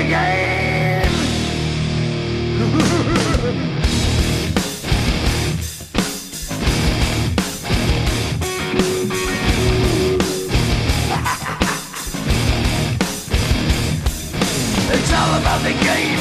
the game. It's all about the game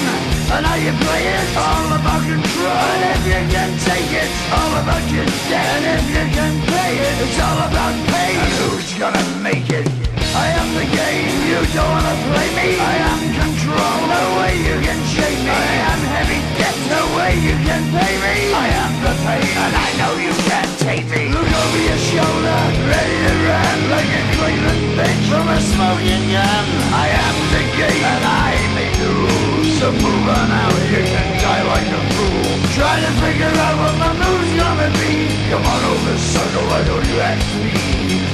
and how you play it. All about control, and if you can take it, all about your debt. And if you can play it, it's all about pain. And who's gonna make it? I am the game, you don't wanna play me. I am control, no way you can shake me. I am heavy debt, no way you can pay me. I am the pain, and I know you can't take me. Look over your shoulder, ready to run like a Cleveland bitch from a smoking gun. I am the game, and I make the rules. So move on out, you can die like a fool. Trying to figure out what my move's gonna be. Come on over, sucker, why don't you ask me?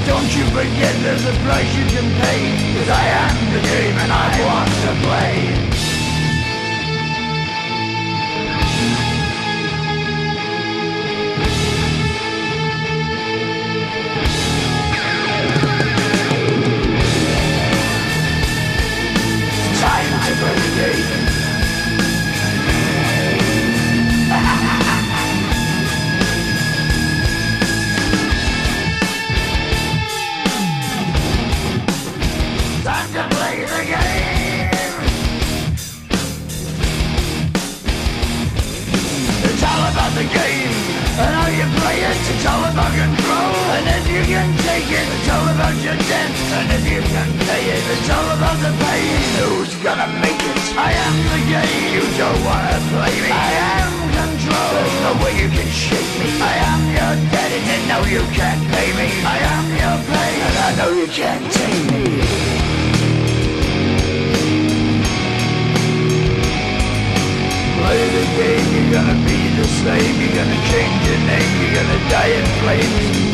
Don't you forget there's a price you can pay. 'Cause I am the game and I want to play. Time to play the game. Time to play the game. It's all about the game and how you play it. It's all about control, and if you can take it, it's all about your debt. And if you can pay it, it's all about the pain. Who's gonna make it? I am the game. You don't wanna play me. I am control. There's no way you can shake me. I am your debt, and you know you can't pay me. I am your pain, and I know you can't take me. Play the game, you're gonna be the same. You're gonna change your name, you're gonna die in flames.